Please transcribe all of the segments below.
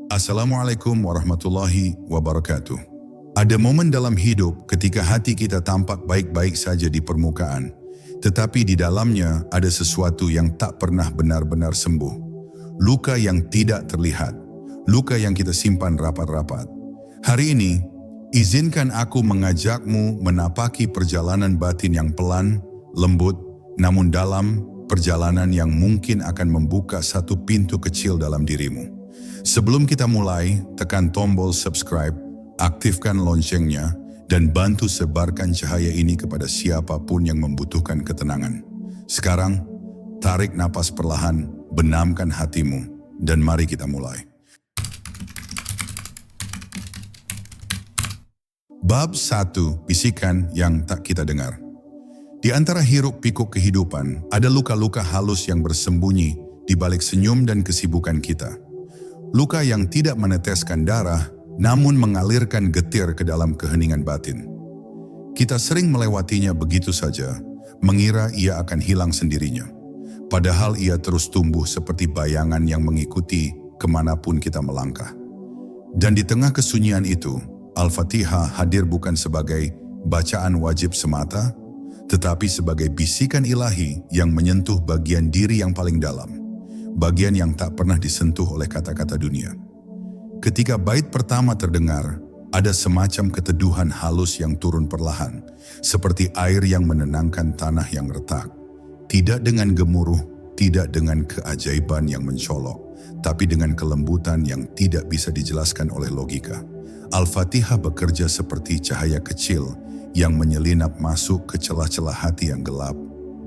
Assalamualaikum warahmatullahi wabarakatuh. Ada momen dalam hidup ketika hati kita tampak baik-baik saja di permukaan, tetapi di dalamnya ada sesuatu yang tak pernah benar-benar sembuh. Luka yang tidak terlihat, luka yang kita simpan rapat-rapat. Hari ini, izinkan aku mengajakmu menapaki perjalanan batin yang pelan, lembut, namun dalam, perjalanan yang mungkin akan membuka satu pintu kecil dalam dirimu. Sebelum kita mulai, tekan tombol subscribe, aktifkan loncengnya, dan bantu sebarkan cahaya ini kepada siapapun yang membutuhkan ketenangan. Sekarang, tarik napas perlahan, benamkan hatimu, dan mari kita mulai. Bab 1, bisikan yang tak kita dengar. Di antara hiruk-pikuk kehidupan, ada luka-luka halus yang bersembunyi di balik senyum dan kesibukan kita. Luka yang tidak meneteskan darah, namun mengalirkan getir ke dalam keheningan batin. Kita sering melewatinya begitu saja, mengira ia akan hilang sendirinya. Padahal ia terus tumbuh seperti bayangan yang mengikuti kemanapun kita melangkah. Dan di tengah kesunyian itu, Al-Fatihah hadir bukan sebagai bacaan wajib semata, tetapi sebagai bisikan ilahi yang menyentuh bagian diri yang paling dalam. Bagian yang tak pernah disentuh oleh kata-kata dunia. Ketika bait pertama terdengar, ada semacam keteduhan halus yang turun perlahan, seperti air yang menenangkan tanah yang retak. Tidak dengan gemuruh, tidak dengan keajaiban yang mencolok, tapi dengan kelembutan yang tidak bisa dijelaskan oleh logika. Al-Fatihah bekerja seperti cahaya kecil yang menyelinap masuk ke celah-celah hati yang gelap,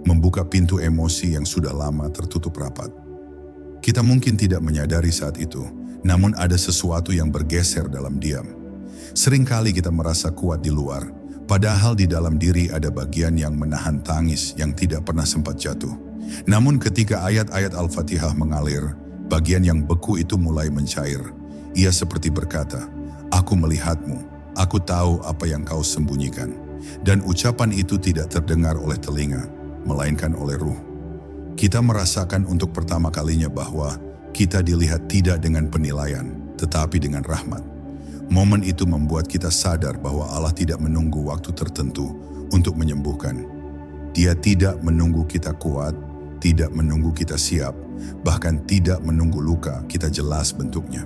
membuka pintu emosi yang sudah lama tertutup rapat. Kita mungkin tidak menyadari saat itu, namun ada sesuatu yang bergeser dalam diam. Seringkali kita merasa kuat di luar, padahal di dalam diri ada bagian yang menahan tangis yang tidak pernah sempat jatuh. Namun ketika ayat-ayat Al-Fatihah mengalir, bagian yang beku itu mulai mencair. Ia seperti berkata, "Aku melihatmu, aku tahu apa yang kau sembunyikan." Dan ucapan itu tidak terdengar oleh telinga, melainkan oleh ruh. Kita merasakan untuk pertama kalinya bahwa kita dilihat tidak dengan penilaian, tetapi dengan rahmat. Momen itu membuat kita sadar bahwa Allah tidak menunggu waktu tertentu untuk menyembuhkan. Dia tidak menunggu kita kuat, tidak menunggu kita siap, bahkan tidak menunggu luka kita jelas bentuknya.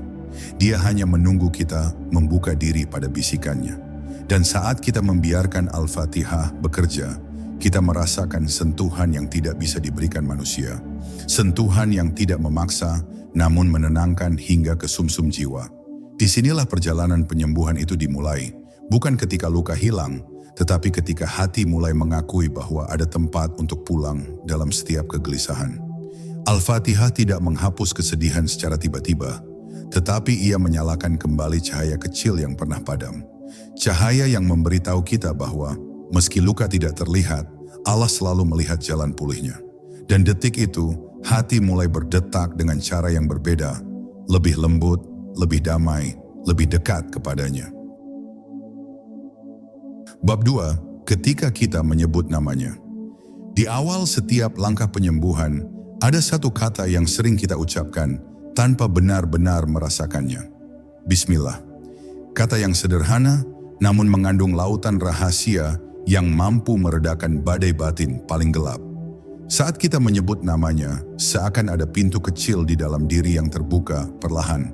Dia hanya menunggu kita membuka diri pada bisikannya. Dan saat kita membiarkan Al-Fatihah bekerja, kita merasakan sentuhan yang tidak bisa diberikan manusia. Sentuhan yang tidak memaksa, namun menenangkan hingga ke sumsum jiwa. Disinilah perjalanan penyembuhan itu dimulai, bukan ketika luka hilang, tetapi ketika hati mulai mengakui bahwa ada tempat untuk pulang dalam setiap kegelisahan. Al-Fatihah tidak menghapus kesedihan secara tiba-tiba, tetapi ia menyalakan kembali cahaya kecil yang pernah padam. Cahaya yang memberitahu kita bahwa meski luka tidak terlihat, Allah selalu melihat jalan pulihnya. Dan detik itu, hati mulai berdetak dengan cara yang berbeda, lebih lembut, lebih damai, lebih dekat kepadanya. Bab 2, ketika kita menyebut namanya. Di awal setiap langkah penyembuhan, ada satu kata yang sering kita ucapkan tanpa benar-benar merasakannya. Bismillah. Kata yang sederhana, namun mengandung lautan rahasia yang mampu meredakan badai batin paling gelap. Saat kita menyebut namanya, seakan ada pintu kecil di dalam diri yang terbuka perlahan.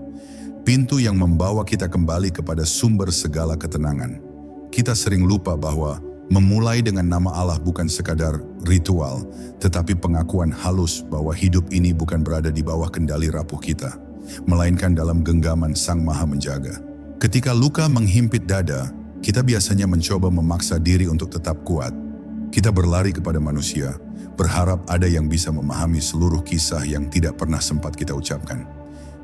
Pintu yang membawa kita kembali kepada sumber segala ketenangan. Kita sering lupa bahwa memulai dengan nama Allah bukan sekadar ritual, tetapi pengakuan halus bahwa hidup ini bukan berada di bawah kendali rapuh kita, melainkan dalam genggaman Sang Maha Menjaga. Ketika luka menghimpit dada, kita biasanya mencoba memaksa diri untuk tetap kuat. Kita berlari kepada manusia, berharap ada yang bisa memahami seluruh kisah yang tidak pernah sempat kita ucapkan.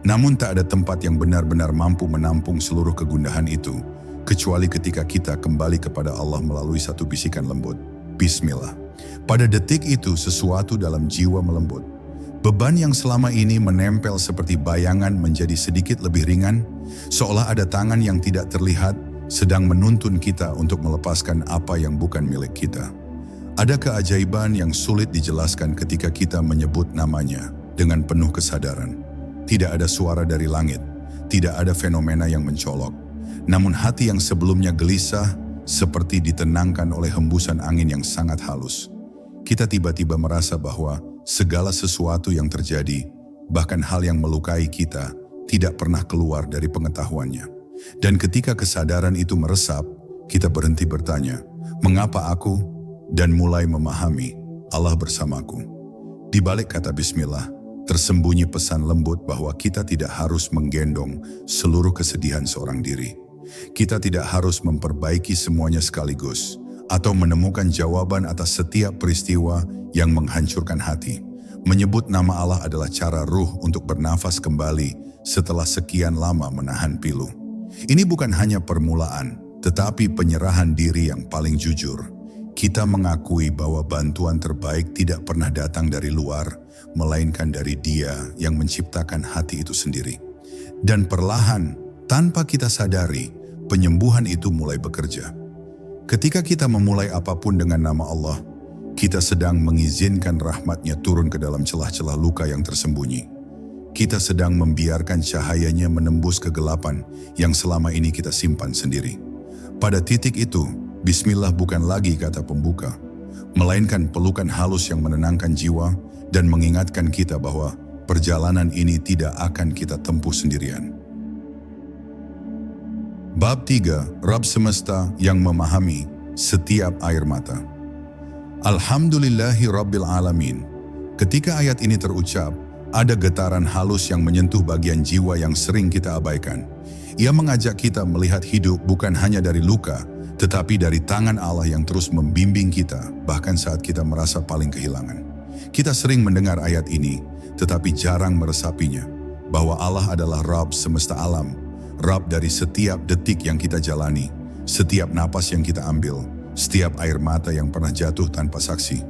Namun tak ada tempat yang benar-benar mampu menampung seluruh kegundahan itu, kecuali ketika kita kembali kepada Allah melalui satu bisikan lembut. Bismillah. Pada detik itu sesuatu dalam jiwa melembut. Beban yang selama ini menempel seperti bayangan menjadi sedikit lebih ringan, seolah ada tangan yang tidak terlihat sedang menuntun kita untuk melepaskan apa yang bukan milik kita. Ada keajaiban yang sulit dijelaskan ketika kita menyebut namanya dengan penuh kesadaran. Tidak ada suara dari langit, tidak ada fenomena yang mencolok. Namun hati yang sebelumnya gelisah seperti ditenangkan oleh hembusan angin yang sangat halus. Kita tiba-tiba merasa bahwa segala sesuatu yang terjadi, bahkan hal yang melukai kita, tidak pernah keluar dari pengetahuannya. Dan ketika kesadaran itu meresap, kita berhenti bertanya, "Mengapa aku?" dan mulai memahami, Allah bersamaku. Di balik kata bismillah, tersembunyi pesan lembut bahwa kita tidak harus menggendong seluruh kesedihan seorang diri. Kita tidak harus memperbaiki semuanya sekaligus, atau menemukan jawaban atas setiap peristiwa yang menghancurkan hati. Menyebut nama Allah adalah cara ruh untuk bernafas kembali setelah sekian lama menahan pilu. Ini bukan hanya permulaan, tetapi penyerahan diri yang paling jujur. Kita mengakui bahwa bantuan terbaik tidak pernah datang dari luar, melainkan dari Dia yang menciptakan hati itu sendiri. Dan perlahan, tanpa kita sadari, penyembuhan itu mulai bekerja. Ketika kita memulai apapun dengan nama Allah, kita sedang mengizinkan rahmat-Nya turun ke dalam celah-celah luka yang tersembunyi. Kita sedang membiarkan cahayanya menembus kegelapan yang selama ini kita simpan sendiri. Pada titik itu, bismillah bukan lagi kata pembuka, melainkan pelukan halus yang menenangkan jiwa dan mengingatkan kita bahwa perjalanan ini tidak akan kita tempuh sendirian. Bab 3, Rabb semesta yang memahami setiap air mata. Alhamdulillahi Rabbil Alamin. Ketika ayat ini terucap, ada getaran halus yang menyentuh bagian jiwa yang sering kita abaikan. Ia mengajak kita melihat hidup bukan hanya dari luka, tetapi dari tangan Allah yang terus membimbing kita, bahkan saat kita merasa paling kehilangan. Kita sering mendengar ayat ini, tetapi jarang meresapinya, bahwa Allah adalah Rabb semesta alam, Rabb dari setiap detik yang kita jalani, setiap napas yang kita ambil, setiap air mata yang pernah jatuh tanpa saksi.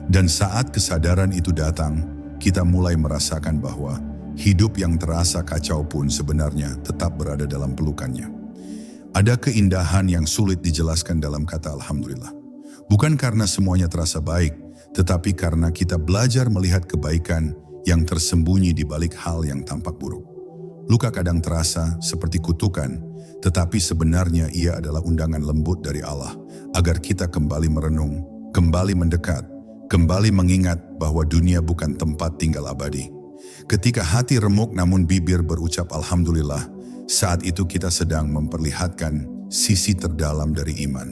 Dan saat kesadaran itu datang, kita mulai merasakan bahwa hidup yang terasa kacau pun sebenarnya tetap berada dalam pelukannya. Ada keindahan yang sulit dijelaskan dalam kata Alhamdulillah. Bukan karena semuanya terasa baik, tetapi karena kita belajar melihat kebaikan yang tersembunyi di balik hal yang tampak buruk. Luka kadang terasa seperti kutukan, tetapi sebenarnya ia adalah undangan lembut dari Allah agar kita kembali merenung, kembali mendekat, kembali mengingat bahwa dunia bukan tempat tinggal abadi. Ketika hati remuk namun bibir berucap Alhamdulillah, saat itu kita sedang memperlihatkan sisi terdalam dari iman.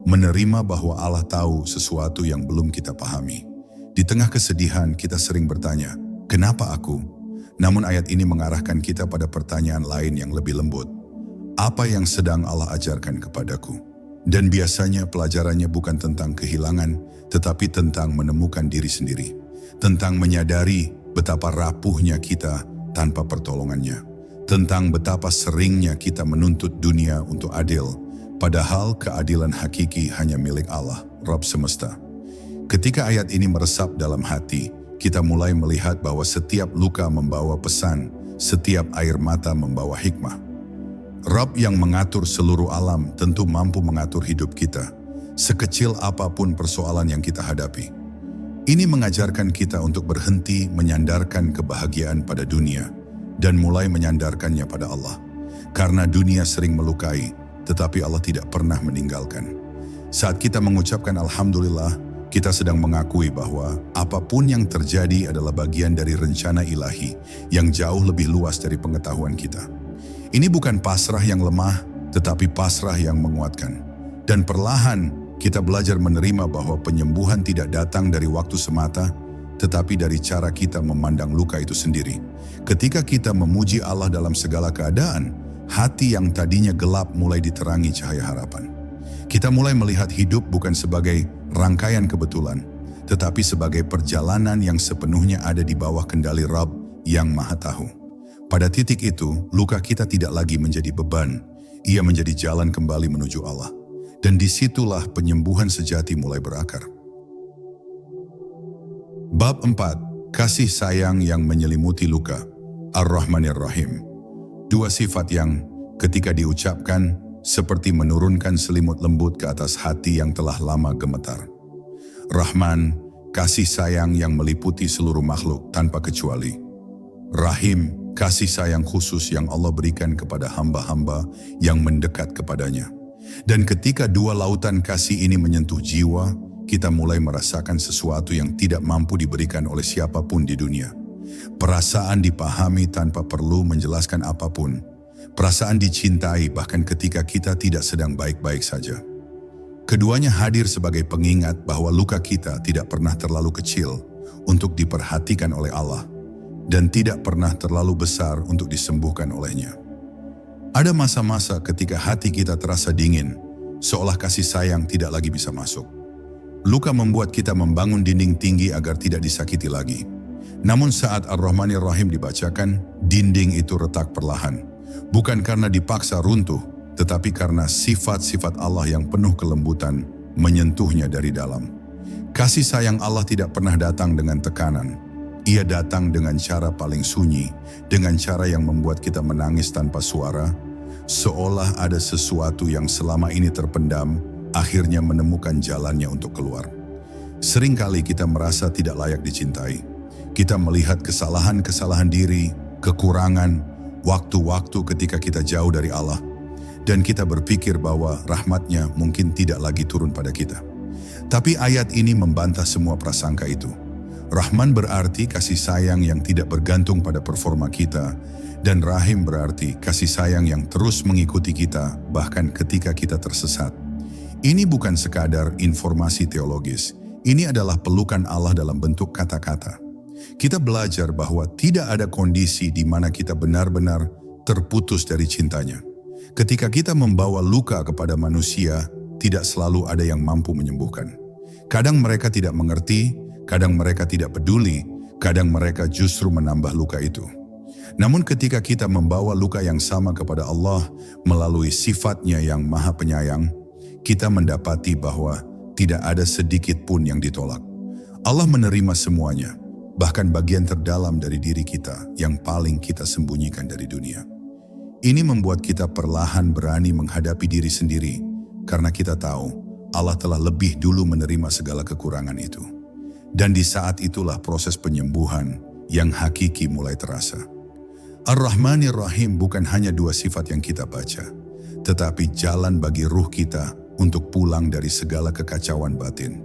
Menerima bahwa Allah tahu sesuatu yang belum kita pahami. Di tengah kesedihan kita sering bertanya, "Kenapa aku?" Namun ayat ini mengarahkan kita pada pertanyaan lain yang lebih lembut. Apa yang sedang Allah ajarkan kepadaku? Dan biasanya pelajarannya bukan tentang kehilangan, tetapi tentang menemukan diri sendiri. Tentang menyadari betapa rapuhnya kita tanpa pertolongannya. Tentang betapa seringnya kita menuntut dunia untuk adil, padahal keadilan hakiki hanya milik Allah, Rabb semesta. Ketika ayat ini meresap dalam hati, kita mulai melihat bahwa setiap luka membawa pesan, setiap air mata membawa hikmah. Rabb yang mengatur seluruh alam tentu mampu mengatur hidup kita, sekecil apapun persoalan yang kita hadapi. Ini mengajarkan kita untuk berhenti menyandarkan kebahagiaan pada dunia dan mulai menyandarkannya pada Allah. Karena dunia sering melukai, tetapi Allah tidak pernah meninggalkan. Saat kita mengucapkan Alhamdulillah, kita sedang mengakui bahwa apapun yang terjadi adalah bagian dari rencana ilahi yang jauh lebih luas dari pengetahuan kita. Ini bukan pasrah yang lemah, tetapi pasrah yang menguatkan. Dan perlahan kita belajar menerima bahwa penyembuhan tidak datang dari waktu semata, tetapi dari cara kita memandang luka itu sendiri. Ketika kita memuji Allah dalam segala keadaan, hati yang tadinya gelap mulai diterangi cahaya harapan. Kita mulai melihat hidup bukan sebagai rangkaian kebetulan, tetapi sebagai perjalanan yang sepenuhnya ada di bawah kendali Rabb yang Maha Tahu. Pada titik itu, luka kita tidak lagi menjadi beban, ia menjadi jalan kembali menuju Allah. Dan disitulah penyembuhan sejati mulai berakar. Bab 4, Kasih sayang yang menyelimuti luka, Ar-Rahmanir Rahim. Dua sifat yang, ketika diucapkan, seperti menurunkan selimut lembut ke atas hati yang telah lama gemetar. Rahman, kasih sayang yang meliputi seluruh makhluk tanpa kecuali. Rahim, kasih sayang khusus yang Allah berikan kepada hamba-hamba yang mendekat kepadanya. Dan ketika dua lautan kasih ini menyentuh jiwa, kita mulai merasakan sesuatu yang tidak mampu diberikan oleh siapapun di dunia. Perasaan dipahami tanpa perlu menjelaskan apapun. Perasaan dicintai bahkan ketika kita tidak sedang baik-baik saja. Keduanya hadir sebagai pengingat bahwa luka kita tidak pernah terlalu kecil untuk diperhatikan oleh Allah dan tidak pernah terlalu besar untuk disembuhkan olehnya. Ada masa-masa ketika hati kita terasa dingin, seolah kasih sayang tidak lagi bisa masuk. Luka membuat kita membangun dinding tinggi agar tidak disakiti lagi. Namun saat Ar-Rahmanir Rahim dibacakan, dinding itu retak perlahan. Bukan karena dipaksa runtuh, tetapi karena sifat-sifat Allah yang penuh kelembutan menyentuhnya dari dalam. Kasih sayang Allah tidak pernah datang dengan tekanan. Ia datang dengan cara paling sunyi, dengan cara yang membuat kita menangis tanpa suara, seolah ada sesuatu yang selama ini terpendam, akhirnya menemukan jalannya untuk keluar. Seringkali kita merasa tidak layak dicintai. Kita melihat kesalahan-kesalahan diri, kekurangan, waktu-waktu ketika kita jauh dari Allah, dan kita berpikir bahwa rahmatnya mungkin tidak lagi turun pada kita. Tapi ayat ini membantah semua prasangka itu. Rahman berarti kasih sayang yang tidak bergantung pada performa kita, dan Rahim berarti kasih sayang yang terus mengikuti kita bahkan ketika kita tersesat. Ini bukan sekadar informasi teologis, ini adalah pelukan Allah dalam bentuk kata-kata. Kita belajar bahwa tidak ada kondisi di mana kita benar-benar terputus dari cintanya. Ketika kita membawa luka kepada manusia, tidak selalu ada yang mampu menyembuhkan. Kadang mereka tidak mengerti, kadang mereka tidak peduli, kadang mereka justru menambah luka itu. Namun ketika kita membawa luka yang sama kepada Allah melalui sifatnya yang maha penyayang, kita mendapati bahwa tidak ada sedikit pun yang ditolak. Allah menerima semuanya, bahkan bagian terdalam dari diri kita yang paling kita sembunyikan dari dunia. Ini membuat kita perlahan berani menghadapi diri sendiri, karena kita tahu Allah telah lebih dulu menerima segala kekurangan itu. Dan di saat itulah proses penyembuhan yang hakiki mulai terasa. Ar-Rahmanir Rahim bukan hanya dua sifat yang kita baca, tetapi jalan bagi ruh kita untuk pulang dari segala kekacauan batin.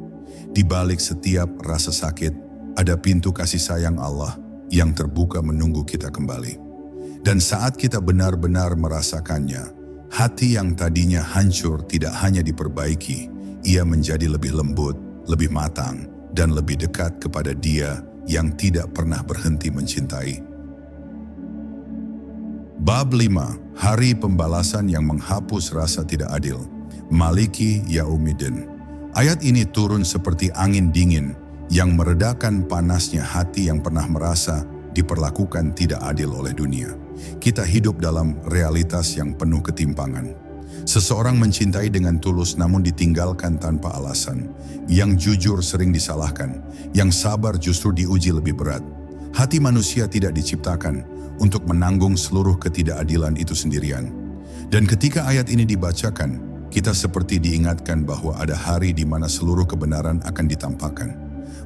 Di balik setiap rasa sakit, ada pintu kasih sayang Allah yang terbuka menunggu kita kembali. Dan saat kita benar-benar merasakannya, hati yang tadinya hancur tidak hanya diperbaiki, ia menjadi lebih lembut, lebih matang, dan lebih dekat kepada Dia yang tidak pernah berhenti mencintai. Bab 5, Hari Pembalasan yang Menghapus Rasa Tidak Adil. Maliki Yaumiddin. Ayat ini turun seperti angin dingin yang meredakan panasnya hati yang pernah merasa diperlakukan tidak adil oleh dunia. Kita hidup dalam realitas yang penuh ketimpangan. Seseorang mencintai dengan tulus namun ditinggalkan tanpa alasan. Yang jujur sering disalahkan, yang sabar justru diuji lebih berat. Hati manusia tidak diciptakan untuk menanggung seluruh ketidakadilan itu sendirian. Dan ketika ayat ini dibacakan, kita seperti diingatkan bahwa ada hari di mana seluruh kebenaran akan ditampakkan.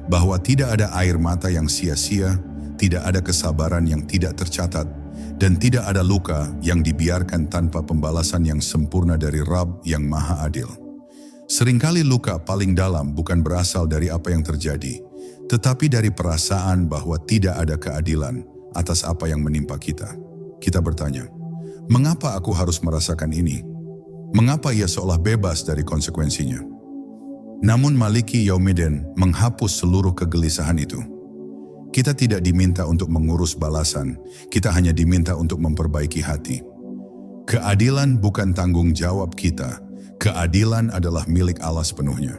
Bahwa tidak ada air mata yang sia-sia, tidak ada kesabaran yang tidak tercatat, dan tidak ada luka yang dibiarkan tanpa pembalasan yang sempurna dari Rabb yang Maha Adil. Seringkali luka paling dalam bukan berasal dari apa yang terjadi, tetapi dari perasaan bahwa tidak ada keadilan atas apa yang menimpa kita. Kita bertanya, mengapa aku harus merasakan ini? Mengapa ia seolah bebas dari konsekuensinya? Namun Maliki Yaumiddin menghapus seluruh kegelisahan itu. Kita tidak diminta untuk mengurus balasan, kita hanya diminta untuk memperbaiki hati. Keadilan bukan tanggung jawab kita, keadilan adalah milik Allah sepenuhnya.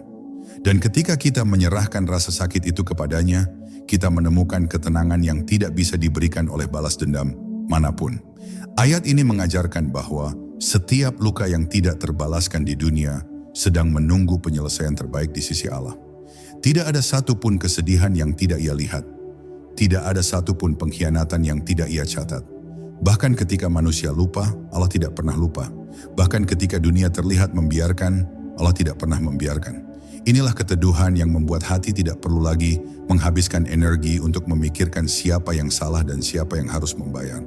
Dan ketika kita menyerahkan rasa sakit itu kepadanya, kita menemukan ketenangan yang tidak bisa diberikan oleh balas dendam manapun. Ayat ini mengajarkan bahwa setiap luka yang tidak terbalaskan di dunia sedang menunggu penyelesaian terbaik di sisi Allah. Tidak ada satupun kesedihan yang tidak ia lihat. Tidak ada satupun pengkhianatan yang tidak ia catat. Bahkan ketika manusia lupa, Allah tidak pernah lupa. Bahkan ketika dunia terlihat membiarkan, Allah tidak pernah membiarkan. Inilah keteduhan yang membuat hati tidak perlu lagi menghabiskan energi untuk memikirkan siapa yang salah dan siapa yang harus membayar.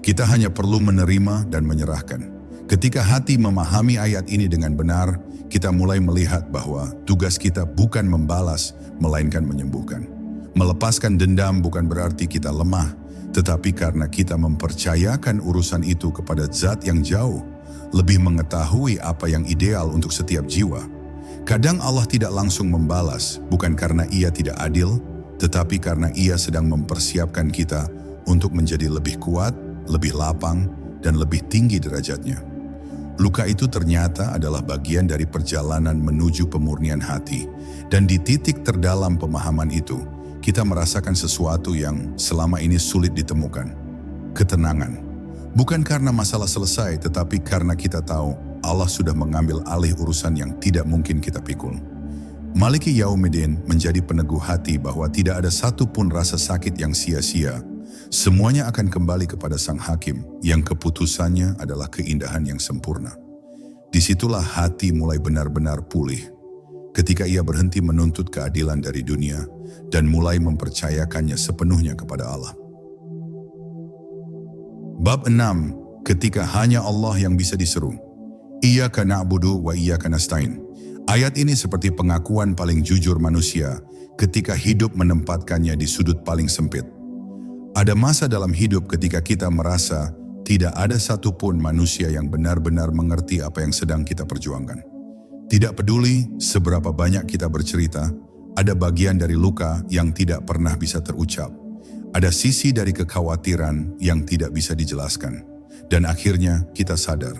Kita hanya perlu menerima dan menyerahkan. Ketika hati memahami ayat ini dengan benar, kita mulai melihat bahwa tugas kita bukan membalas, melainkan menyembuhkan. Melepaskan dendam bukan berarti kita lemah, tetapi karena kita mempercayakan urusan itu kepada Zat yang jauh, lebih mengetahui apa yang ideal untuk setiap jiwa. Kadang Allah tidak langsung membalas, bukan karena Ia tidak adil, tetapi karena Ia sedang mempersiapkan kita untuk menjadi lebih kuat, lebih lapang, dan lebih tinggi derajatnya. Luka itu ternyata adalah bagian dari perjalanan menuju pemurnian hati, dan di titik terdalam pemahaman itu, kita merasakan sesuatu yang selama ini sulit ditemukan. Ketenangan. Bukan karena masalah selesai, tetapi karena kita tahu Allah sudah mengambil alih urusan yang tidak mungkin kita pikul. Maliki Yaumiddin menjadi peneguh hati bahwa tidak ada satupun rasa sakit yang sia-sia. Semuanya akan kembali kepada Sang Hakim yang keputusannya adalah keindahan yang sempurna. Disitulah hati mulai benar-benar pulih. Ketika ia berhenti menuntut keadilan dari dunia dan mulai mempercayakannya sepenuhnya kepada Allah. Bab 6. Ketika hanya Allah yang bisa diseru. Iyyaka na'budu wa iyyaka nasta'in. Ayat ini seperti pengakuan paling jujur manusia ketika hidup menempatkannya di sudut paling sempit. Ada masa dalam hidup ketika kita merasa tidak ada satupun manusia yang benar-benar mengerti apa yang sedang kita perjuangkan. Tidak peduli seberapa banyak kita bercerita, ada bagian dari luka yang tidak pernah bisa terucap. Ada sisi dari kekhawatiran yang tidak bisa dijelaskan. Dan akhirnya kita sadar,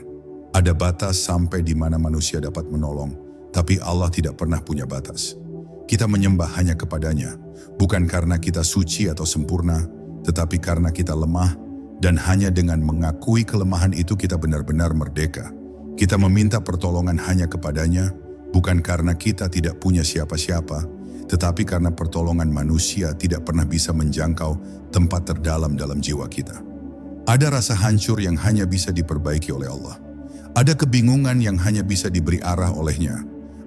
ada batas sampai di mana manusia dapat menolong, tapi Allah tidak pernah punya batas. Kita menyembah hanya kepadanya, bukan karena kita suci atau sempurna, tetapi karena kita lemah, dan hanya dengan mengakui kelemahan itu kita benar-benar merdeka. Kita meminta pertolongan hanya kepadanya, bukan karena kita tidak punya siapa-siapa, tetapi karena pertolongan manusia tidak pernah bisa menjangkau tempat terdalam dalam jiwa kita. Ada rasa hancur yang hanya bisa diperbaiki oleh Allah. Ada kebingungan yang hanya bisa diberi arah olehnya.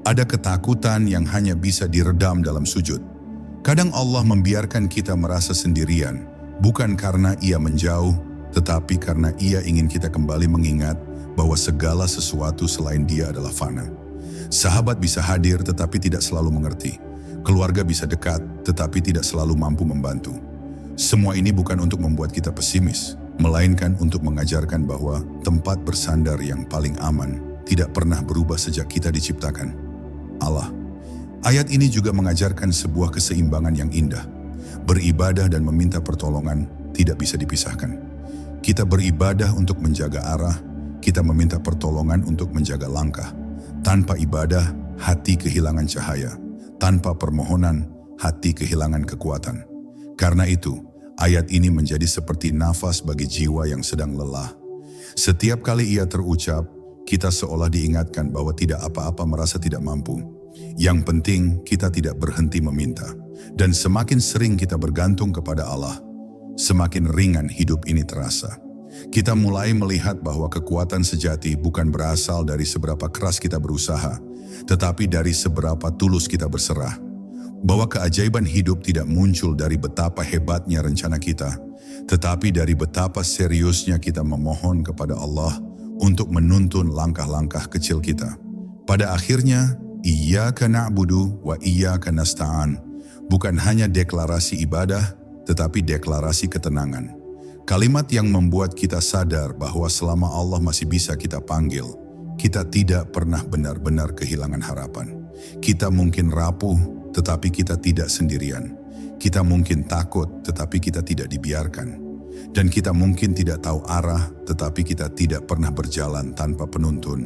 Ada ketakutan yang hanya bisa diredam dalam sujud. Kadang Allah membiarkan kita merasa sendirian, bukan karena Ia menjauh, tetapi karena Ia ingin kita kembali mengingat bahwa segala sesuatu selain Dia adalah fana. Sahabat bisa hadir tetapi tidak selalu mengerti. Keluarga bisa dekat, tetapi tidak selalu mampu membantu. Semua ini bukan untuk membuat kita pesimis, melainkan untuk mengajarkan bahwa tempat bersandar yang paling aman tidak pernah berubah sejak kita diciptakan. Allah. Ayat ini juga mengajarkan sebuah keseimbangan yang indah. Beribadah dan meminta pertolongan tidak bisa dipisahkan. Kita beribadah untuk menjaga arah, kita meminta pertolongan untuk menjaga langkah. Tanpa ibadah, hati kehilangan cahaya. Tanpa permohonan, hati kehilangan kekuatan. Karena itu, ayat ini menjadi seperti nafas bagi jiwa yang sedang lelah. Setiap kali ia terucap, kita seolah diingatkan bahwa tidak apa-apa merasa tidak mampu. Yang penting, kita tidak berhenti meminta. Dan semakin sering kita bergantung kepada Allah, semakin ringan hidup ini terasa. Kita mulai melihat bahwa kekuatan sejati bukan berasal dari seberapa keras kita berusaha, tetapi dari seberapa tulus kita berserah. Bahwa keajaiban hidup tidak muncul dari betapa hebatnya rencana kita, tetapi dari betapa seriusnya kita memohon kepada Allah untuk menuntun langkah-langkah kecil kita. Pada akhirnya, Iyyaka na'budu wa iyyaka nasta'an bukan hanya deklarasi ibadah, tetapi deklarasi ketenangan. Kalimat yang membuat kita sadar bahwa selama Allah masih bisa kita panggil, kita tidak pernah benar-benar kehilangan harapan. Kita mungkin rapuh, tetapi kita tidak sendirian. Kita mungkin takut, tetapi kita tidak dibiarkan. Dan kita mungkin tidak tahu arah, tetapi kita tidak pernah berjalan tanpa penuntun.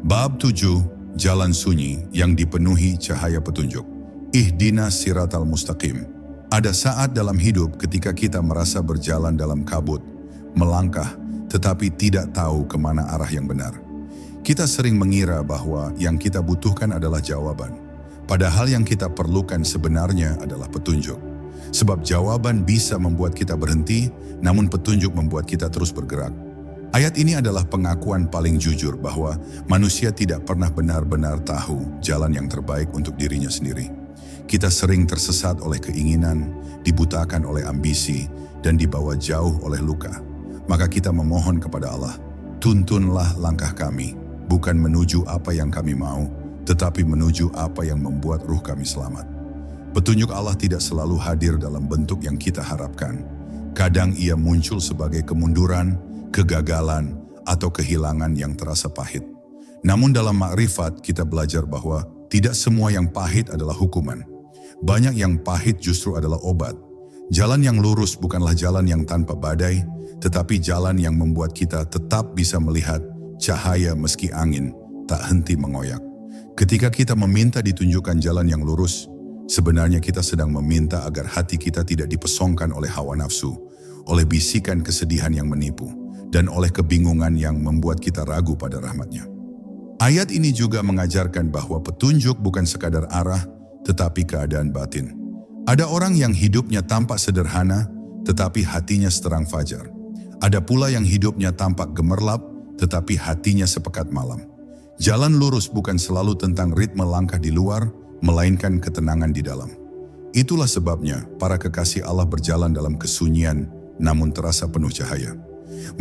Bab 7. Jalan sunyi yang dipenuhi cahaya petunjuk. Ihdinas siratal mustaqim. Ada saat dalam hidup ketika kita merasa berjalan dalam kabut, melangkah, tetapi tidak tahu kemana arah yang benar. Kita sering mengira bahwa yang kita butuhkan adalah jawaban, padahal yang kita perlukan sebenarnya adalah petunjuk. Sebab jawaban bisa membuat kita berhenti, namun petunjuk membuat kita terus bergerak. Ayat ini adalah pengakuan paling jujur bahwa manusia tidak pernah benar-benar tahu jalan yang terbaik untuk dirinya sendiri. Kita sering tersesat oleh keinginan, dibutakan oleh ambisi, dan dibawa jauh oleh luka. Maka kita memohon kepada Allah, tuntunlah langkah kami, bukan menuju apa yang kami mau, tetapi menuju apa yang membuat ruh kami selamat. Petunjuk Allah tidak selalu hadir dalam bentuk yang kita harapkan. Kadang ia muncul sebagai kemunduran, kegagalan, atau kehilangan yang terasa pahit. Namun dalam makrifat kita belajar bahwa tidak semua yang pahit adalah hukuman. Banyak yang pahit justru adalah obat. Jalan yang lurus bukanlah jalan yang tanpa badai, tetapi jalan yang membuat kita tetap bisa melihat cahaya meski angin tak henti mengoyak. Ketika kita meminta ditunjukkan jalan yang lurus, sebenarnya kita sedang meminta agar hati kita tidak dipesongkan oleh hawa nafsu, oleh bisikan kesedihan yang menipu, dan oleh kebingungan yang membuat kita ragu pada rahmat-Nya. Ayat ini juga mengajarkan bahwa petunjuk bukan sekadar arah, tetapi keadaan batin. Ada orang yang hidupnya tampak sederhana, tetapi hatinya seterang fajar. Ada pula yang hidupnya tampak gemerlap, tetapi hatinya sepekat malam. Jalan lurus bukan selalu tentang ritme langkah di luar, melainkan ketenangan di dalam. Itulah sebabnya para kekasih Allah berjalan dalam kesunyian, namun terasa penuh cahaya.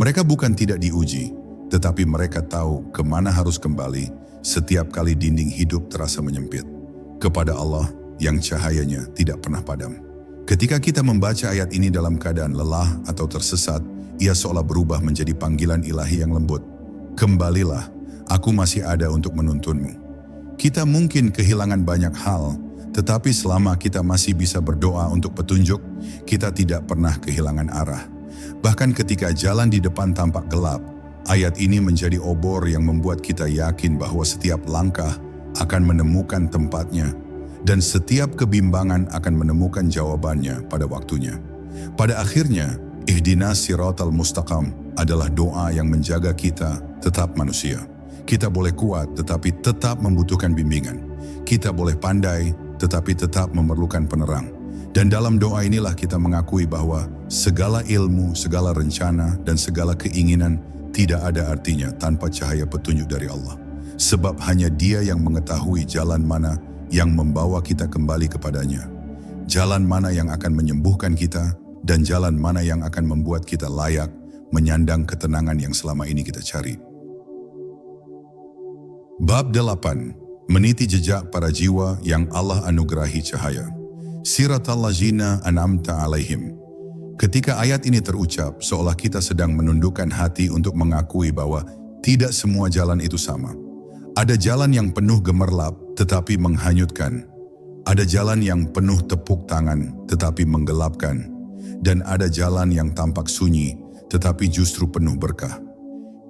Mereka bukan tidak diuji, tetapi mereka tahu kemana harus kembali setiap kali dinding hidup terasa menyempit. Kepada Allah yang cahayanya tidak pernah padam. Ketika kita membaca ayat ini dalam keadaan lelah atau tersesat, ia seolah berubah menjadi panggilan ilahi yang lembut. Kembalilah, aku masih ada untuk menuntunmu. Kita mungkin kehilangan banyak hal, tetapi selama kita masih bisa berdoa untuk petunjuk, kita tidak pernah kehilangan arah. Bahkan ketika jalan di depan tampak gelap, ayat ini menjadi obor yang membuat kita yakin bahwa setiap langkah akan menemukan tempatnya, dan setiap kebimbangan akan menemukan jawabannya pada waktunya. Pada akhirnya, ihdinas siratal mustaqam adalah doa yang menjaga kita tetap manusia. Kita boleh kuat tetapi tetap membutuhkan bimbingan. Kita boleh pandai tetapi tetap memerlukan penerang. Dan dalam doa inilah kita mengakui bahwa segala ilmu, segala rencana, dan segala keinginan tidak ada artinya tanpa cahaya petunjuk dari Allah. Sebab hanya Dia yang mengetahui jalan mana yang membawa kita kembali kepadanya. Jalan mana yang akan menyembuhkan kita, dan jalan mana yang akan membuat kita layak menyandang ketenangan yang selama ini kita cari. Bab 8. Meniti jejak para jiwa yang Allah anugerahi cahaya. Siratal ladzina an'amta alaihim. Ketika ayat ini terucap, seolah kita sedang menundukkan hati untuk mengakui bahwa tidak semua jalan itu sama. Ada jalan yang penuh gemerlap tetapi menghanyutkan. Ada jalan yang penuh tepuk tangan tetapi menggelapkan. Dan ada jalan yang tampak sunyi tetapi justru penuh berkah.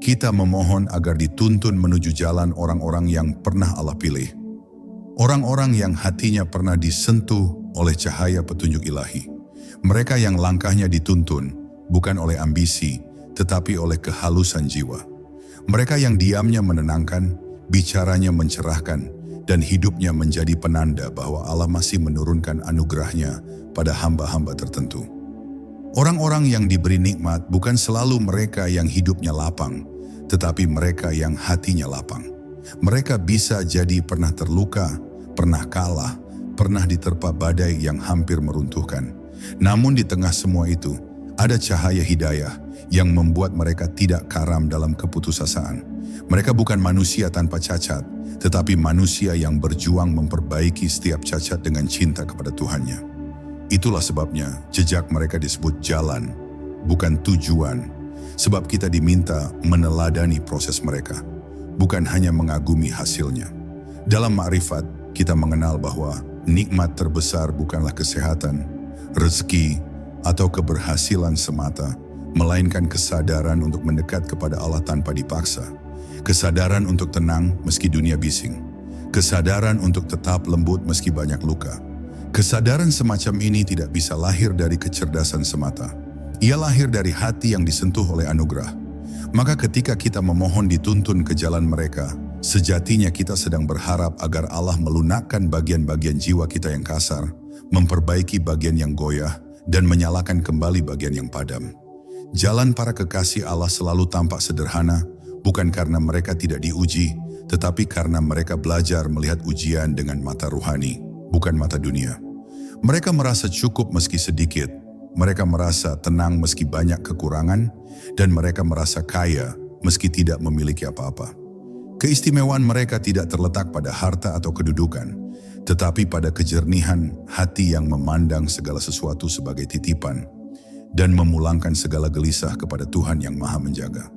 Kita memohon agar dituntun menuju jalan orang-orang yang pernah Allah pilih. Orang-orang yang hatinya pernah disentuh oleh cahaya petunjuk ilahi. Mereka yang langkahnya dituntun bukan oleh ambisi tetapi oleh kehalusan jiwa. Mereka yang diamnya menenangkan, bicaranya mencerahkan, dan hidupnya menjadi penanda bahwa Allah masih menurunkan anugerahnya pada hamba-hamba tertentu. Orang-orang yang diberi nikmat bukan selalu mereka yang hidupnya lapang, tetapi mereka yang hatinya lapang. Mereka bisa jadi pernah terluka, pernah kalah, pernah diterpa badai yang hampir meruntuhkan. Namun di tengah semua itu, ada cahaya hidayah yang membuat mereka tidak karam dalam keputusasaan. Mereka bukan manusia tanpa cacat, tetapi manusia yang berjuang memperbaiki setiap cacat dengan cinta kepada Tuhannya. Itulah sebabnya jejak mereka disebut jalan, bukan tujuan. Sebab kita diminta meneladani proses mereka, bukan hanya mengagumi hasilnya. Dalam makrifat, kita mengenal bahwa nikmat terbesar bukanlah kesehatan, rezeki, atau keberhasilan semata, melainkan kesadaran untuk mendekat kepada Allah tanpa dipaksa. Kesadaran untuk tenang meski dunia bising. Kesadaran untuk tetap lembut meski banyak luka. Kesadaran semacam ini tidak bisa lahir dari kecerdasan semata. Ia lahir dari hati yang disentuh oleh anugerah. Maka ketika kita memohon dituntun ke jalan mereka, sejatinya kita sedang berharap agar Allah melunakkan bagian-bagian jiwa kita yang kasar, memperbaiki bagian yang goyah, dan menyalakan kembali bagian yang padam. Jalan para kekasih Allah selalu tampak sederhana, bukan karena mereka tidak diuji, tetapi karena mereka belajar melihat ujian dengan mata ruhani, bukan mata dunia. Mereka merasa cukup meski sedikit, mereka merasa tenang meski banyak kekurangan, dan mereka merasa kaya meski tidak memiliki apa-apa. Keistimewaan mereka tidak terletak pada harta atau kedudukan, tetapi pada kejernihan hati yang memandang segala sesuatu sebagai titipan dan memulangkan segala gelisah kepada Tuhan yang Maha Menjaga.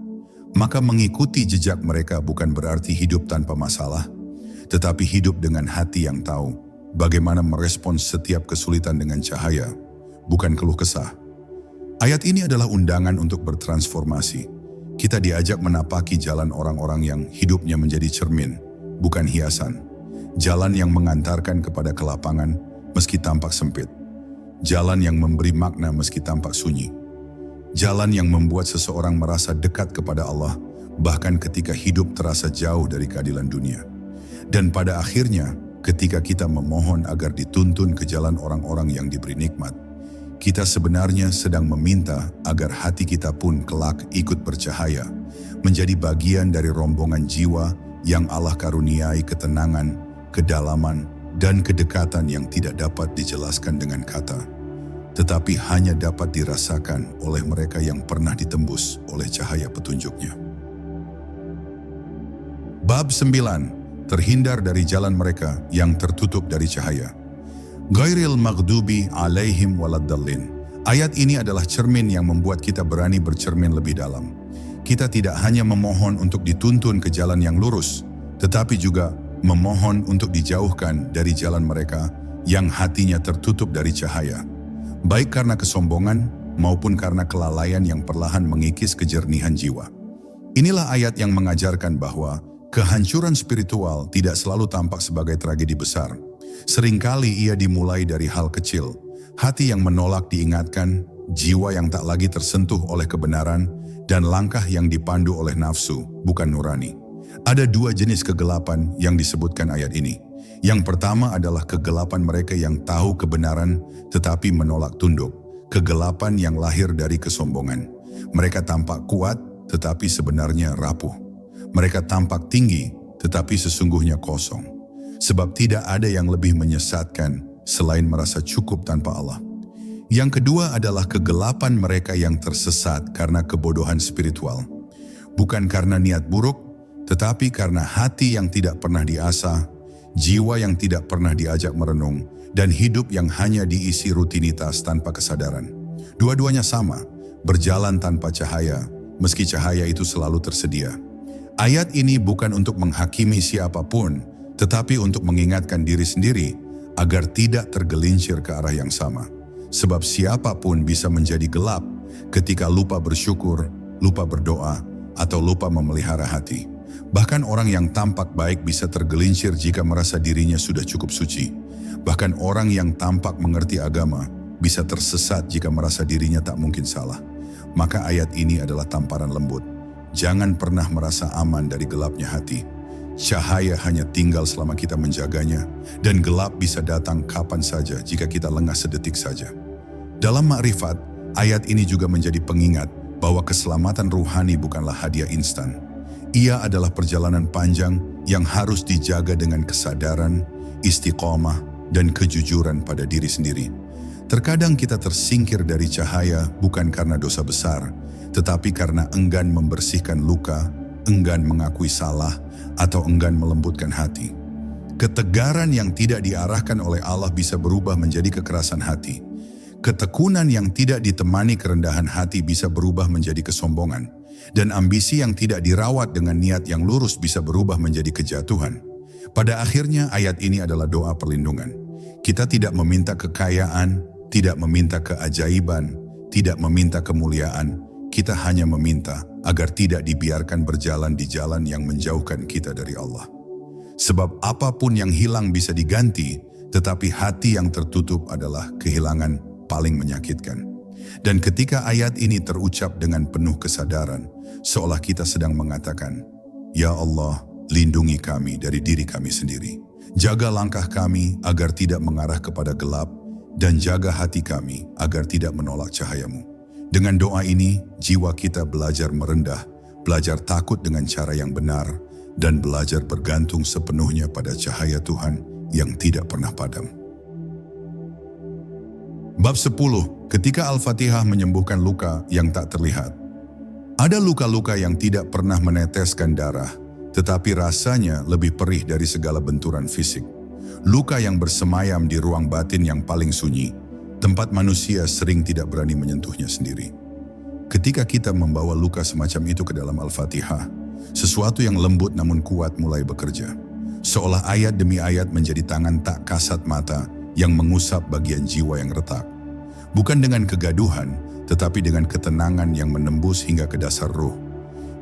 Maka mengikuti jejak mereka bukan berarti hidup tanpa masalah, tetapi hidup dengan hati yang tahu bagaimana merespons setiap kesulitan dengan cahaya, bukan keluh kesah. Ayat ini adalah undangan untuk bertransformasi. Kita diajak menapaki jalan orang-orang yang hidupnya menjadi cermin, bukan hiasan. Jalan yang mengantarkan kepada kelapangan meski tampak sempit. Jalan yang memberi makna meski tampak sunyi. Jalan yang membuat seseorang merasa dekat kepada Allah, bahkan ketika hidup terasa jauh dari keadilan dunia. Dan pada akhirnya, ketika kita memohon agar dituntun ke jalan orang-orang yang diberi nikmat, kita sebenarnya sedang meminta agar hati kita pun kelak ikut bercahaya, menjadi bagian dari rombongan jiwa yang Allah karuniai ketenangan, kedalaman, dan kedekatan yang tidak dapat dijelaskan dengan kata, tetapi hanya dapat dirasakan oleh mereka yang pernah ditembus oleh cahaya petunjuknya. Bab 9. Terhindar dari jalan mereka yang tertutup dari cahaya. Ghairil maghdubi alaihim waladdallin. Ayat ini adalah cermin yang membuat kita berani bercermin lebih dalam. Kita tidak hanya memohon untuk dituntun ke jalan yang lurus, tetapi juga memohon untuk dijauhkan dari jalan mereka yang hatinya tertutup dari cahaya, baik karena kesombongan maupun karena kelalaian yang perlahan mengikis kejernihan jiwa. Inilah ayat yang mengajarkan bahwa kehancuran spiritual tidak selalu tampak sebagai tragedi besar. Seringkali ia dimulai dari hal kecil, hati yang menolak diingatkan, jiwa yang tak lagi tersentuh oleh kebenaran, dan langkah yang dipandu oleh nafsu, bukan nurani. Ada dua jenis kegelapan yang disebutkan ayat ini. Yang pertama adalah kegelapan mereka yang tahu kebenaran tetapi menolak tunduk. Kegelapan yang lahir dari kesombongan. Mereka tampak kuat tetapi sebenarnya rapuh. Mereka tampak tinggi tetapi sesungguhnya kosong. Sebab tidak ada yang lebih menyesatkan selain merasa cukup tanpa Allah. Yang kedua adalah kegelapan mereka yang tersesat karena kebodohan spiritual. Bukan karena niat buruk, tetapi karena hati yang tidak pernah diasah, jiwa yang tidak pernah diajak merenung, dan hidup yang hanya diisi rutinitas tanpa kesadaran. Dua-duanya sama, berjalan tanpa cahaya, meski cahaya itu selalu tersedia. Ayat ini bukan untuk menghakimi siapapun, tetapi untuk mengingatkan diri sendiri agar tidak tergelincir ke arah yang sama. Sebab siapapun bisa menjadi gelap ketika lupa bersyukur, lupa berdoa, atau lupa memelihara hati. Bahkan orang yang tampak baik bisa tergelincir jika merasa dirinya sudah cukup suci. Bahkan orang yang tampak mengerti agama bisa tersesat jika merasa dirinya tak mungkin salah. Maka ayat ini adalah tamparan lembut. Jangan pernah merasa aman dari gelapnya hati. Cahaya hanya tinggal selama kita menjaganya, dan gelap bisa datang kapan saja jika kita lengah sedetik saja. Dalam makrifat, ayat ini juga menjadi pengingat bahwa keselamatan ruhani bukanlah hadiah instan. Ia adalah perjalanan panjang yang harus dijaga dengan kesadaran, istiqomah, dan kejujuran pada diri sendiri. Terkadang kita tersingkir dari cahaya bukan karena dosa besar, tetapi karena enggan membersihkan luka, enggan mengakui salah, atau enggan melembutkan hati. Ketegaran yang tidak diarahkan oleh Allah bisa berubah menjadi kekerasan hati. Ketekunan yang tidak ditemani kerendahan hati bisa berubah menjadi kesombongan. Dan ambisi yang tidak dirawat dengan niat yang lurus bisa berubah menjadi kejatuhan. Pada akhirnya ayat ini adalah doa perlindungan. Kita tidak meminta kekayaan, tidak meminta keajaiban, tidak meminta kemuliaan. Kita hanya meminta agar tidak dibiarkan berjalan di jalan yang menjauhkan kita dari Allah. Sebab apapun yang hilang bisa diganti, tetapi hati yang tertutup adalah kehilangan paling menyakitkan. Dan ketika ayat ini terucap dengan penuh kesadaran, seolah kita sedang mengatakan, "Ya Allah, lindungi kami dari diri kami sendiri. Jaga langkah kami agar tidak mengarah kepada gelap, dan jaga hati kami agar tidak menolak cahaya-Mu." Dengan doa ini, jiwa kita belajar merendah, belajar takut dengan cara yang benar, dan belajar bergantung sepenuhnya pada cahaya Tuhan yang tidak pernah padam. Bab 10. Ketika Al-Fatihah menyembuhkan luka yang tak terlihat, ada luka-luka yang tidak pernah meneteskan darah, tetapi rasanya lebih perih dari segala benturan fisik. Luka yang bersemayam di ruang batin yang paling sunyi, tempat manusia sering tidak berani menyentuhnya sendiri. Ketika kita membawa luka semacam itu ke dalam Al-Fatihah, sesuatu yang lembut namun kuat mulai bekerja. Seolah ayat demi ayat menjadi tangan tak kasat mata yang mengusap bagian jiwa yang retak. Bukan dengan kegaduhan, tetapi dengan ketenangan yang menembus hingga ke dasar ruh.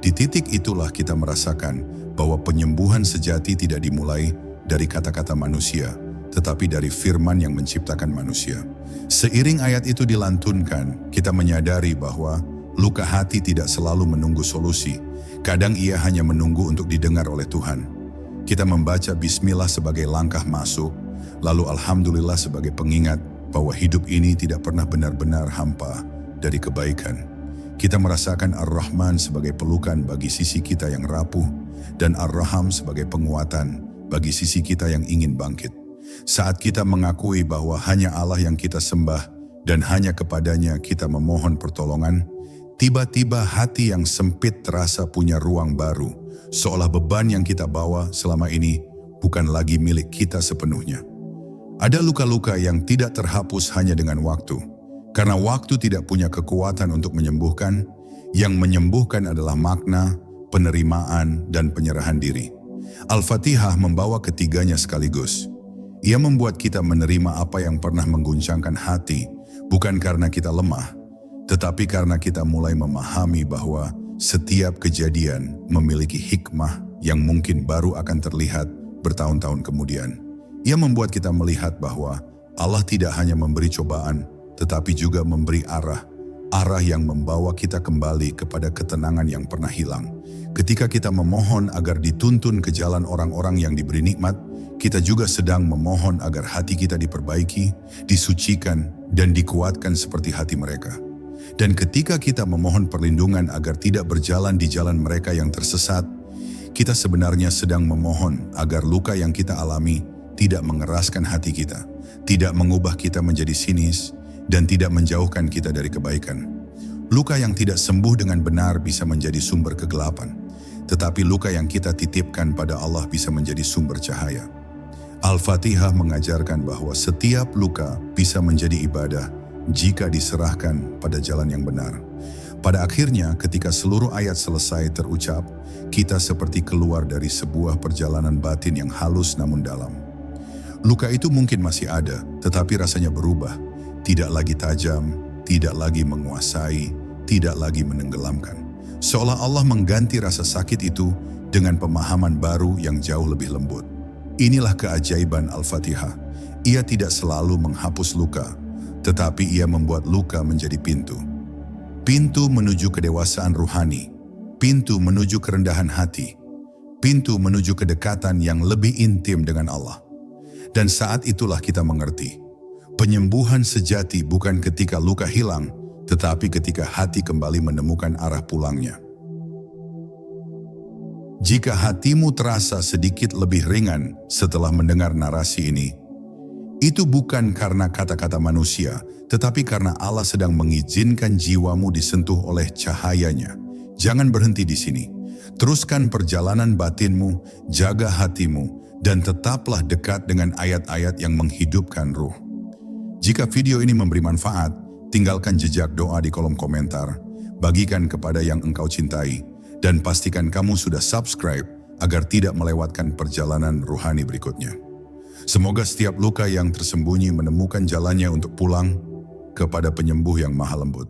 Di titik itulah kita merasakan bahwa penyembuhan sejati tidak dimulai dari kata-kata manusia, tetapi dari firman yang menciptakan manusia. Seiring ayat itu dilantunkan, kita menyadari bahwa luka hati tidak selalu menunggu solusi. Kadang ia hanya menunggu untuk didengar oleh Tuhan. Kita membaca Bismillah sebagai langkah masuk, lalu Alhamdulillah sebagai pengingat bahwa hidup ini tidak pernah benar-benar hampa dari kebaikan. Kita merasakan Ar-Rahman sebagai pelukan bagi sisi kita yang rapuh, dan Ar-Raham sebagai penguatan bagi sisi kita yang ingin bangkit. Saat kita mengakui bahwa hanya Allah yang kita sembah dan hanya kepadanya kita memohon pertolongan, tiba-tiba hati yang sempit terasa punya ruang baru, seolah beban yang kita bawa selama ini bukan lagi milik kita sepenuhnya. Ada luka-luka yang tidak terhapus hanya dengan waktu, karena waktu tidak punya kekuatan untuk menyembuhkan. Yang menyembuhkan adalah makna, penerimaan, dan penyerahan diri. Al-Fatihah membawa ketiganya sekaligus. Ia membuat kita menerima apa yang pernah mengguncangkan hati, bukan karena kita lemah, tetapi karena kita mulai memahami bahwa setiap kejadian memiliki hikmah yang mungkin baru akan terlihat bertahun-tahun kemudian. Ia membuat kita melihat bahwa Allah tidak hanya memberi cobaan, tetapi juga memberi arah yang membawa kita kembali kepada ketenangan yang pernah hilang. Ketika kita memohon agar dituntun ke jalan orang-orang yang diberi nikmat, kita juga sedang memohon agar hati kita diperbaiki, disucikan, dan dikuatkan seperti hati mereka. Dan ketika kita memohon perlindungan agar tidak berjalan di jalan mereka yang tersesat, kita sebenarnya sedang memohon agar luka yang kita alami tidak mengeraskan hati kita, tidak mengubah kita menjadi sinis, dan tidak menjauhkan kita dari kebaikan. Luka yang tidak sembuh dengan benar bisa menjadi sumber kegelapan, tetapi luka yang kita titipkan pada Allah bisa menjadi sumber cahaya. Al-Fatihah mengajarkan bahwa setiap luka bisa menjadi ibadah jika diserahkan pada jalan yang benar. Pada akhirnya, ketika seluruh ayat selesai terucap, kita seperti keluar dari sebuah perjalanan batin yang halus namun dalam. Luka itu mungkin masih ada, tetapi rasanya berubah. Tidak lagi tajam, tidak lagi menguasai, tidak lagi menenggelamkan. Seolah Allah mengganti rasa sakit itu dengan pemahaman baru yang jauh lebih lembut. Inilah keajaiban Al-Fatihah. Ia tidak selalu menghapus luka, tetapi ia membuat luka menjadi pintu. Pintu menuju kedewasaan ruhani, pintu menuju kerendahan hati, pintu menuju kedekatan yang lebih intim dengan Allah. Dan saat itulah kita mengerti, penyembuhan sejati bukan ketika luka hilang, tetapi ketika hati kembali menemukan arah pulangnya. Jika hatimu terasa sedikit lebih ringan setelah mendengar narasi ini, itu bukan karena kata-kata manusia, tetapi karena Allah sedang mengizinkan jiwamu disentuh oleh cahayanya. Jangan berhenti di sini. Teruskan perjalanan batinmu, jaga hatimu, dan tetaplah dekat dengan ayat-ayat yang menghidupkan ruh. Jika video ini memberi manfaat, tinggalkan jejak doa di kolom komentar, bagikan kepada yang engkau cintai, dan pastikan kamu sudah subscribe agar tidak melewatkan perjalanan ruhani berikutnya. Semoga setiap luka yang tersembunyi menemukan jalannya untuk pulang kepada penyembuh yang maha lembut.